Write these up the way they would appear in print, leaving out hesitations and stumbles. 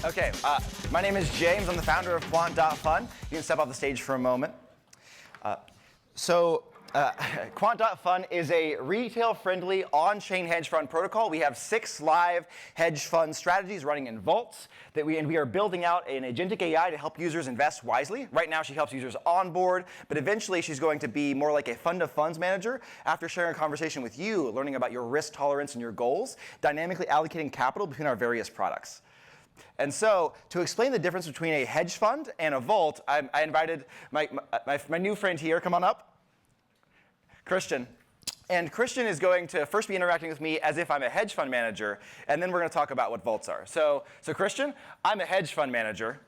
Okay, my name is James. I'm the founder of Quant.fun. You can step off the stage for a moment. Quant.fun is a retail-friendly on-chain hedge fund protocol. We have 6 live hedge fund strategies running in vaults, and we are building out an agentic AI to help users invest wisely. Right now, she helps users onboard, but eventually she's going to be more like a fund of funds manager after sharing a conversation with you, learning about your risk tolerance and your goals, dynamically allocating capital between our various products. And so, to explain the difference between a hedge fund and a vault, I invited my new friend here. Come on up. Christian. And Christian is going to first be interacting with me as if I'm a hedge fund manager, and then we're going to talk about what vaults are. So Christian, I'm a hedge fund manager.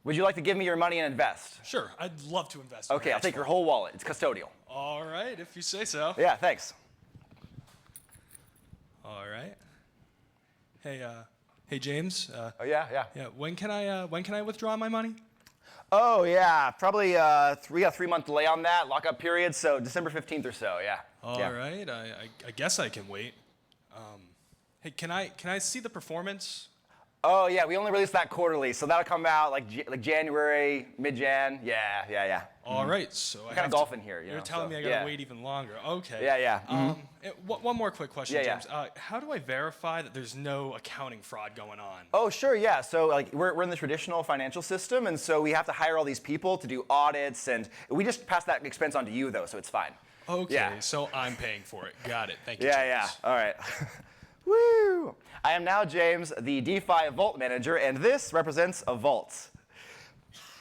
Would you like to give me your money and invest? Sure, I'd love to invest. Okay, I'll take your whole wallet. It's custodial. All right, if you say so. Yeah, thanks. All right. Hey James. Oh yeah. Yeah. When can I withdraw my money? Oh yeah, probably we got a 3-month delay on that lockup period, so December 15th or so. Yeah. All right. I guess I can wait. Hey, can I see the performance? Oh yeah, we only release that quarterly, so that'll come out like January, mid-Jan. Yeah. All right, so I'm kind of golfing here. You're telling me I gotta wait even longer. Okay. Yeah. One more quick question, Yeah. James. How do I verify that there's no accounting fraud going on? Oh sure, yeah. So like we're in the traditional financial system, and so we have to hire all these people to do audits, and we just pass that expense on to you though, so it's fine. Okay. Yeah. So I'm paying for it. Got it. Thank you. Yeah. James. All right. Woo! I am now James, the DeFi Vault Manager, and this represents a vault.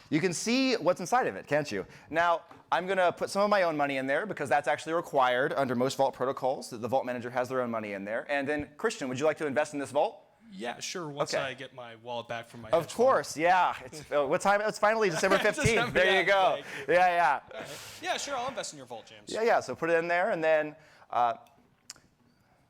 You can see what's inside of it, can't you? Now, I'm going to put some of my own money in there because that's actually required under most vault protocols, that the Vault Manager has their own money in there. And then, Christian, would you like to invest in this vault? Yeah, sure. Once I get my wallet back from my Of course, yeah. What time? It's finally December 15th. There you go. Yeah. Right. Yeah, sure. I'll invest in your vault, James. Yeah. So put it in there, and then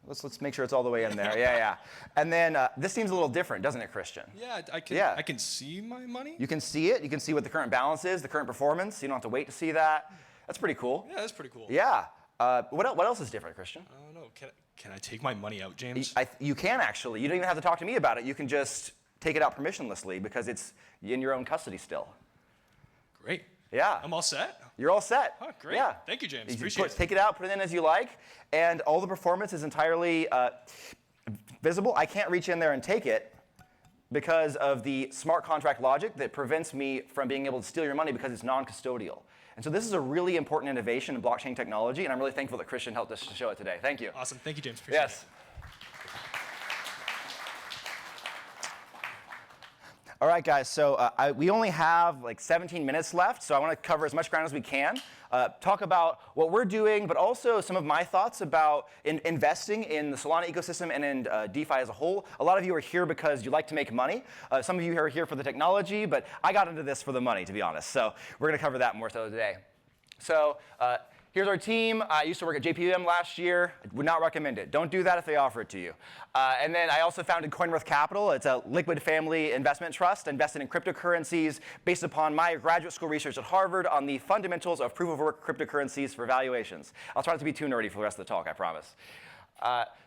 let's make sure it's all the way in there. Yeah. And then this seems a little different, doesn't it, Christian? Yeah, I can see my money. You can see it. You can see what the current balance is, the current performance. You don't have to wait to see that. That's pretty cool. Yeah, that's pretty cool. Yeah. What else is different, Christian? I don't know. Can I take my money out, James? You can actually. You don't even have to talk to me about it. You can just take it out permissionlessly because it's in your own custody still. Great. Yeah. I'm all set. You're all set. Oh, great. Yeah. Thank you, James. Appreciate it. Take it out, put it in as you like, and all the performance is entirely visible. I can't reach in there and take it because of the smart contract logic that prevents me from being able to steal your money because it's non-custodial. And so this is a really important innovation in blockchain technology, and I'm really thankful that Christian helped us to show it today. Thank you. Awesome. Thank you, James. Appreciate it. All right, guys, so we only have like 17 minutes left, so I want to cover as much ground as we can, talk about what we're doing, but also some of my thoughts about investing in the Solana ecosystem and in DeFi as a whole. A lot of you are here because you like to make money. Some of you are here for the technology, but I got into this for the money, to be honest. So we're going to cover that more so today. So here's our team. I used to work at JPM last year. I would not recommend it. Don't do that if they offer it to you. And then I also founded Coinworth Capital. It's a liquid family investment trust invested in cryptocurrencies based upon my graduate school research at Harvard on the fundamentals of proof-of-work cryptocurrencies for valuations. I'll try not to be too nerdy for the rest of the talk, I promise.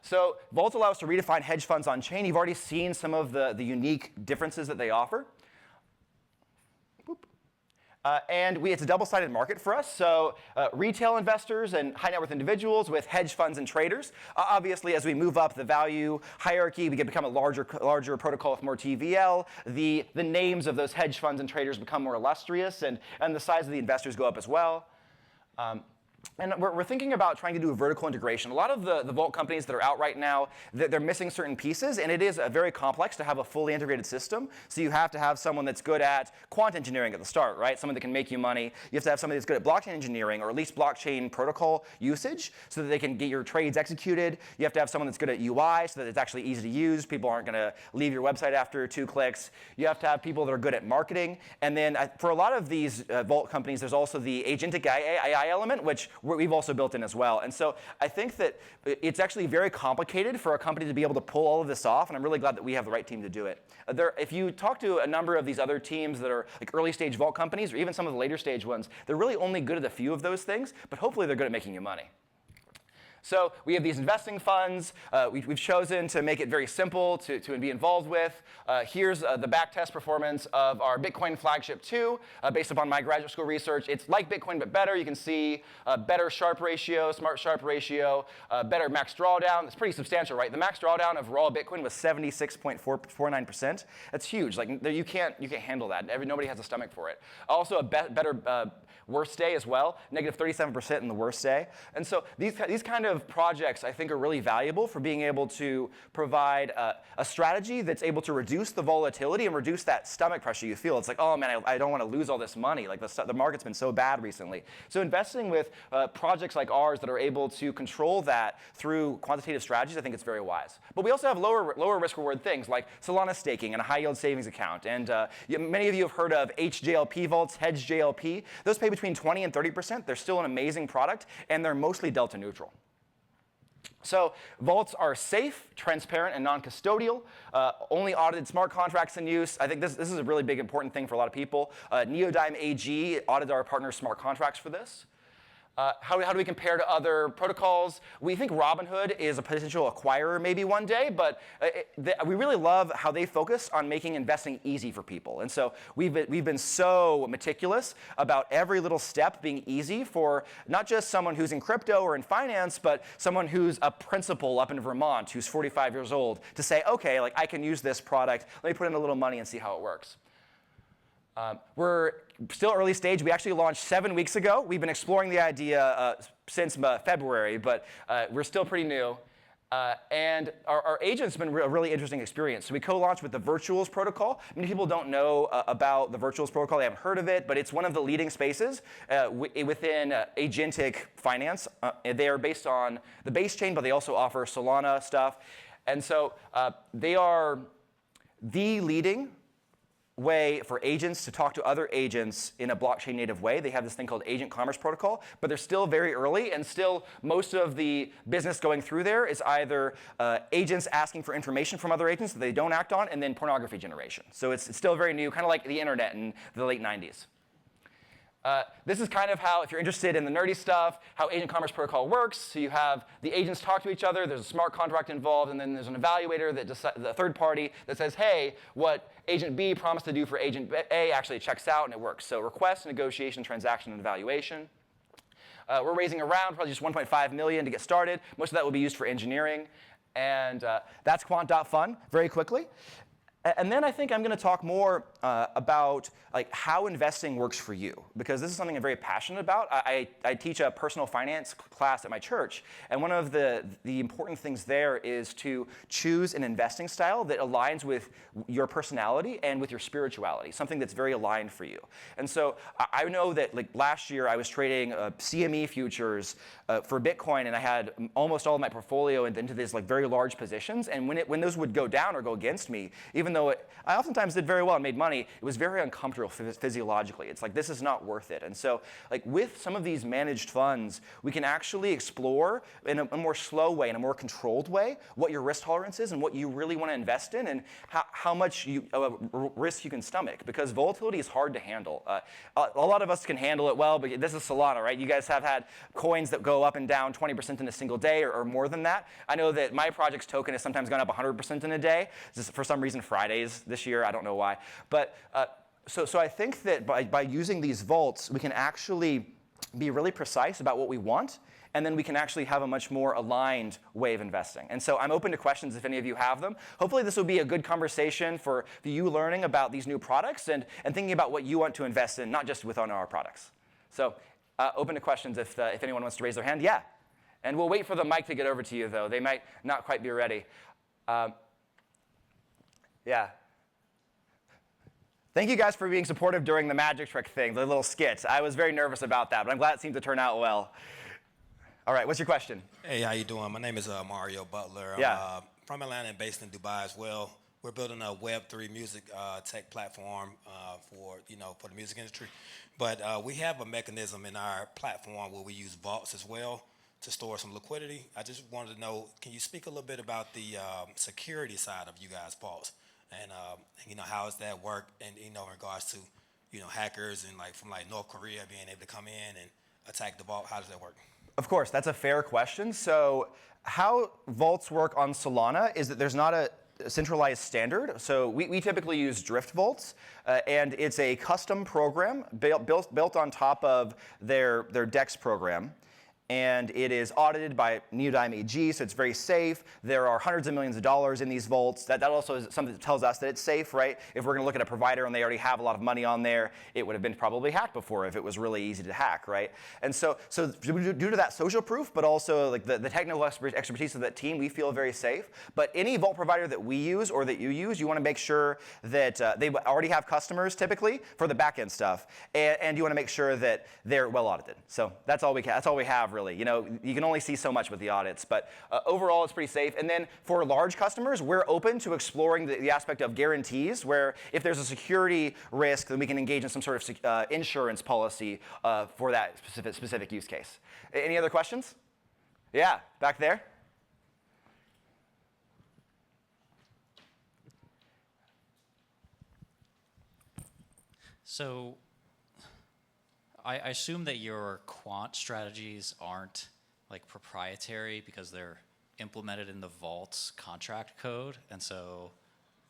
So vaults allow us to redefine hedge funds on chain. You've already seen some of the unique differences that they offer. And it's a double-sided market for us, so retail investors and high net worth individuals with hedge funds and traders. Obviously, as we move up the value hierarchy, we can become a larger protocol with more TVL. The names of those hedge funds and traders become more illustrious, and the size of the investors go up as well. And we're thinking about trying to do a vertical integration. A lot of the vault companies that are out right now, they're missing certain pieces, and it is very complex to have a fully integrated system. So you have to have someone that's good at quant engineering at the start, right? Someone that can make you money. You have to have somebody that's good at blockchain engineering, or at least blockchain protocol usage, so that they can get your trades executed. You have to have someone that's good at UI, so that it's actually easy to use. People aren't going to leave your website after 2 clicks. You have to have people that are good at marketing. And then for a lot of these vault companies, there's also the agentic AI element, which we've also built in as well. And so I think that it's actually very complicated for a company to be able to pull all of this off, and I'm really glad that we have the right team to do it. If you talk to a number of these other teams that are like early stage vault companies, or even some of the later stage ones, they're really only good at a few of those things, but hopefully they're good at making you money. So we have these investing funds. We've chosen to make it very simple to be involved with. Here's the backtest performance of our Bitcoin Flagship 2 based upon my graduate school research. It's like Bitcoin, but better. You can see better Sharpe ratio, smart Sharpe ratio, better max drawdown. It's pretty substantial, right? The max drawdown of raw Bitcoin was 76.49%. That's huge. Like you can't handle that. Nobody has a stomach for it. Also a better worst day as well, negative 37% in the worst day. And so these kind of projects, I think, are really valuable for being able to provide a strategy that's able to reduce the volatility and reduce that stomach pressure you feel. It's like, oh man, I don't want to lose all this money. Like the market's been so bad recently. So investing with projects like ours that are able to control that through quantitative strategies, I think it's very wise. But we also have lower risk reward things like Solana staking and a high yield savings account. And many of you have heard of HJLP vaults, hedge JLP. Those pay between 20 and 30%. They're still an amazing product, and they're mostly delta neutral. So vaults are safe, transparent, and non-custodial. Only audited smart contracts in use. I think this is a really big, important thing for a lot of people. Neodyme AG audited our partner smart contracts for this. How do we compare to other protocols? We think Robinhood is a potential acquirer maybe one day, but we really love how they focus on making investing easy for people. And so we've been so meticulous about every little step being easy for not just someone who's in crypto or in finance, but someone who's a principal up in Vermont who's 45 years old to say, okay, like I can use this product. Let me put in a little money and see how it works. We're still early stage. We actually launched 7 weeks ago. We've been exploring the idea since February, but we're still pretty new. And our agent's been a really interesting experience. So we co-launched with the Virtuals protocol. Many people don't know about the Virtuals protocol. They haven't heard of it, but it's one of the leading spaces within agentic finance. They are based on the base chain, but they also offer Solana stuff. And so they are the leading way for agents to talk to other agents in a blockchain native way. They have this thing called Agent Commerce Protocol, but they're still very early, and still most of the business going through there is either agents asking for information from other agents that they don't act on, and then pornography generation. So it's still very new, kind of like the internet in the late 90s. This is kind of how, if you're interested in the nerdy stuff, how Agent Commerce Protocol works. So you have the agents talk to each other, there's a smart contract involved, and then there's an evaluator that the third party that says, hey, what Agent B promised to do for Agent A actually checks out and it works. So request, negotiation, transaction, and evaluation. We're raising around probably just 1.5 million to get started. Most of that will be used for engineering. And that's Quant.fun very quickly. And then I think I'm going to talk more about like how investing works for you, because this is something I'm very passionate about. I teach a personal finance class at my church, and one of the important things there is to choose an investing style that aligns with your personality and with your spirituality, something that's very aligned for you. And so I know that like last year I was trading CME futures for Bitcoin, and I had almost all of my portfolio into these like very large positions, and when those would go down or go against me, even though I oftentimes did very well and made money, it was very uncomfortable physiologically. It's like, this is not worth it. And so like with some of these managed funds, we can actually explore in a more slow way, in a more controlled way, what your risk tolerance is and what you really want to invest in, and how much risk you can stomach, because volatility is hard to handle. A lot of us can handle it well, but this is Solana, right? You guys have had coins that go up and down 20% in a single day or more than that. I know that my project's token has sometimes gone up 100% in a day. Just for some reason, Fridays this year, I don't know why. But so I think that by using these vaults, we can actually be really precise about what we want, and then we can actually have a much more aligned way of investing. And so I'm open to questions if any of you have them. Hopefully this will be a good conversation for you learning about these new products and thinking about what you want to invest in, not just within our products. So open to questions if anyone wants to raise their hand. Yeah. And we'll wait for the mic to get over to you, though. They might not quite be ready. Yeah. Thank you guys for being supportive during the magic trick thing, the little skits. I was very nervous about that, but I'm glad it seemed to turn out well. All right, what's your question? Hey, how you doing? My name is Mario Butler. Yeah. I'm from Atlanta and based in Dubai as well. We're building a Web3 music tech platform for the music industry. But we have a mechanism in our platform where we use vaults as well to store some liquidity. I just wanted to know, can you speak a little bit about the security side of you guys' vaults, and how does that work, and in regards to hackers and from North Korea being able to come in and attack the vault? How does that work? Of course, that's a fair question. So how vaults work on Solana is that there's not a centralized standard. So we typically use drift vaults, and it's a custom program built on top of their DEX program. And it is audited by Neodyme AG, so it's very safe. There are hundreds of millions of dollars in these vaults. That also is something that tells us that it's safe, right? If we're going to look at a provider and they already have a lot of money on there, it would have been probably hacked before if it was really easy to hack, right? And so due to that social proof, but also like the technical expertise of that team, we feel very safe. But any vault provider that we use or that you use, you want to make sure that they already have customers typically for the back-end stuff, and you want to make sure that they're well audited. So that's all we have. Really. You know, you can only see so much with the audits, but overall it's pretty safe. And then for large customers, we're open to exploring the aspect of guarantees, where if there's a security risk, then we can engage in some sort of insurance policy for that specific use case. Any other questions? Yeah, back there. So I assume that your quant strategies aren't like proprietary because they're implemented in the vault's contract code, and so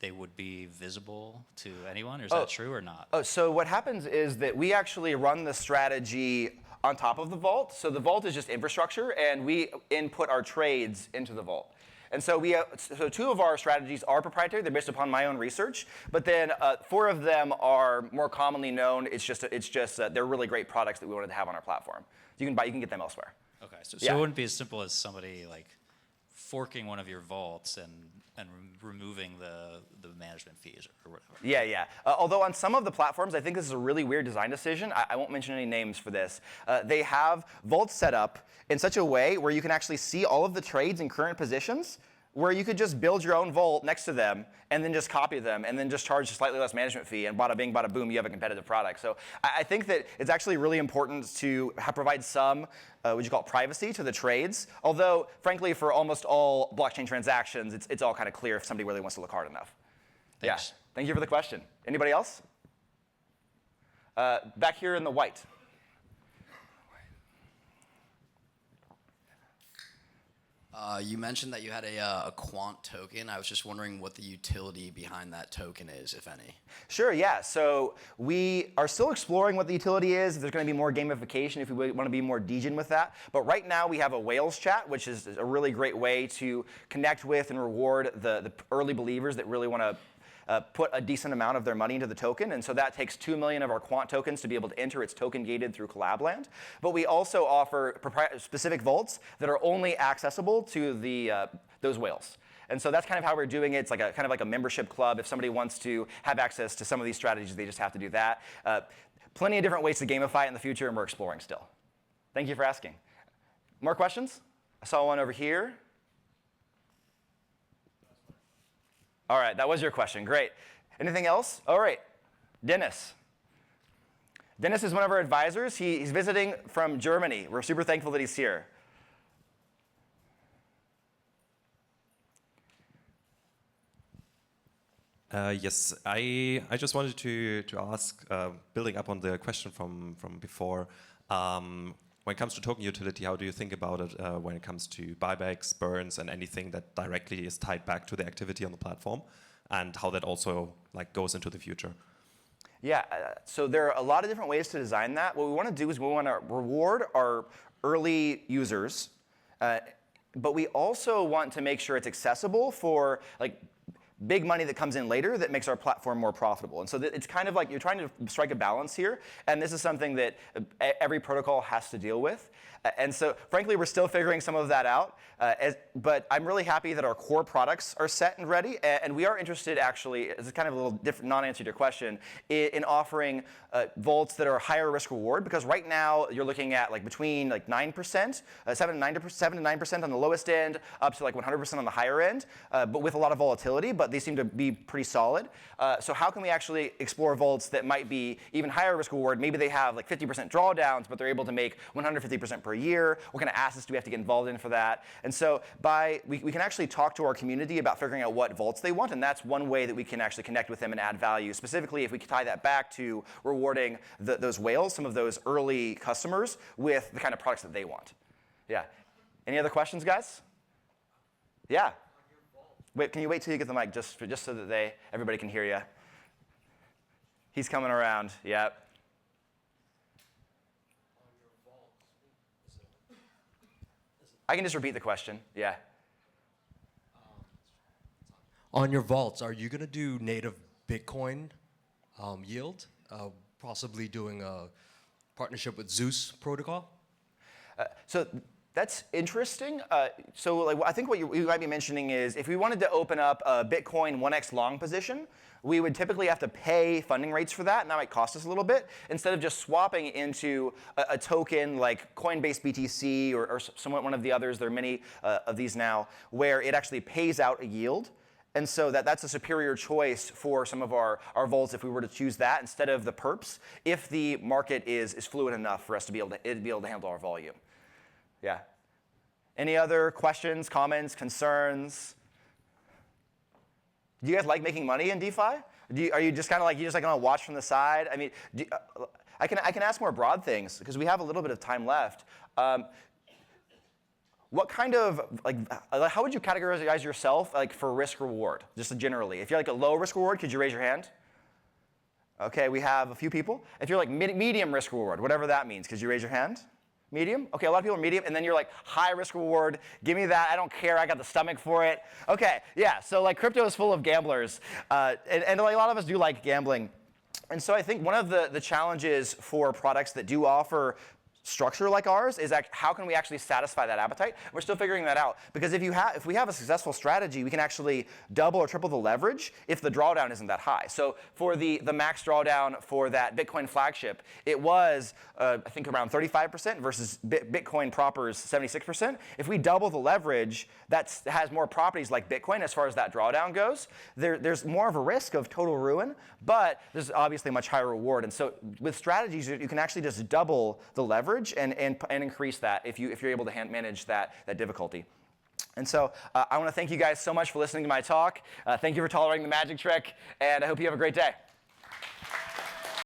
they would be visible to anyone, or is that true or not? Oh, so what happens is that we actually run the strategy on top of the vault. So the vault is just infrastructure, and we input our trades into the vault. And so so 2 of our strategies are proprietary. They're based upon my own research. But then 4 of them are more commonly known. It's just they're really great products that we wanted to have on our platform. You can get them elsewhere. Okay, so it wouldn't be as simple as somebody like forking one of your vaults and removing the management fees or whatever. Yeah. Although on some of the platforms, I think this is a really weird design decision. I won't mention any names for this. They have vaults set up in such a way where you can actually see all of the trades and current positions, where you could just build your own vault next to them and then just copy them and then just charge a slightly less management fee, and bada bing, bada boom, you have a competitive product. So I think that it's actually really important to provide some, privacy to the trades. Although, frankly, for almost all blockchain transactions, it's all kind of clear if somebody really wants to look hard enough. Thanks. Yeah, thank you for the question. Anybody else? Back here in the white. You mentioned that you had a quant token. I was just wondering what the utility behind that token is, if any. Sure, yeah. So we are still exploring what the utility is. If there's going to be more gamification, if we want to be more degen with that. But right now we have a whales chat, which is a really great way to connect with and reward the early believers that really want to put a decent amount of their money into the token. And so that takes 2 million of our quant tokens to be able to enter. It's token gated through Collabland. But we also offer specific vaults that are only accessible to those whales. And so that's kind of how we're doing it. It's like kind of like a membership club. If somebody wants to have access to some of these strategies, they just have to do that. Plenty of different ways to gamify it in the future, and we're exploring still. Thank you for asking. More questions? I saw one over here. All right, that was your question. Great. Anything else? All right, Dennis. Dennis is one of our advisors. He's visiting from Germany. We're super thankful that he's here. Yes, I just wanted to ask, building up on the question from before, when it comes to token utility, how do you think about it when it comes to buybacks, burns, and anything that directly is tied back to the activity on the platform, and how that also goes into the future? Yeah, so there are a lot of different ways to design that. What we want to do is we want to reward our early users, but we also want to make sure it's accessible for big money that comes in later that makes our platform more profitable. And so it's kind of like you're trying to strike a balance here, and this is something that every protocol has to deal with. And so, frankly, we're still figuring some of that out. But I'm really happy that our core products are set and ready. And we are interested, actually, this is kind of a little different non-answer to your question, in offering vaults that are higher risk reward. Because right now, you're looking at between 9%, 7 to 9% on the lowest end, up to 100% on the higher end, but with a lot of volatility. But they seem to be pretty solid. So how can we actually explore vaults that might be even higher risk reward? Maybe they have 50% drawdowns, but they're able to make 150% per year. What kind of assets do we have to get involved in for that? And so we can actually talk to our community about figuring out what vaults they want, and that's one way that we can actually connect with them and add value. Specifically, if we tie that back to rewarding those whales, some of those early customers, with the kind of products that they want. Yeah. Any other questions, guys? Yeah. Wait, can you wait till you get the mic just so that everybody can hear you? He's coming around. Yep. I can just repeat the question. Yeah. On your vaults, are you going to do native Bitcoin yield? Possibly doing a partnership with Zeus protocol? So that's interesting. So like, I think what you might be mentioning is if we wanted to open up a Bitcoin 1x long position, we would typically have to pay funding rates for that, and that might cost us a little bit, instead of just swapping into a token like Coinbase BTC or one of the others. There are many of these now, where it actually pays out a yield. And so that's a superior choice for some of our vaults if we were to choose that instead of the perps, if the market is fluid enough for us to be able to handle our volume. Yeah. Any other questions, comments, concerns? Do you guys like making money in DeFi? Are you just kind of like going to watch from the side? I mean, I can ask more broad things because we have a little bit of time left. What kind of, how would you categorize yourself for risk reward, just generally? If you're like a low risk reward, could you raise your hand? Okay, we have a few people. If you're like medium risk reward, whatever that means, could you raise your hand? Medium? Okay, a lot of people are medium, and then you're like high risk reward. Give me that, I don't care, I got the stomach for it. Okay, yeah, so like crypto is full of gamblers, and like, a lot of us do like gambling. And so I think one of the challenges for products that do offer structure like ours is how can we actually satisfy that appetite? We're still figuring that out, because if we have a successful strategy, we can actually double or triple the leverage if the drawdown isn't that high. So for the max drawdown for that Bitcoin flagship, it was I think around 35% versus Bitcoin proper's 76%. If we double the leverage, that has more properties like Bitcoin as far as that drawdown goes. There's more of a risk of total ruin, but there's obviously a much higher reward. And so with strategies, you can actually just double the leverage and increase that if you're able to manage that difficulty. And so I want to thank you guys so much for listening to my talk. Thank you for tolerating the magic trick, and I hope you have a great day.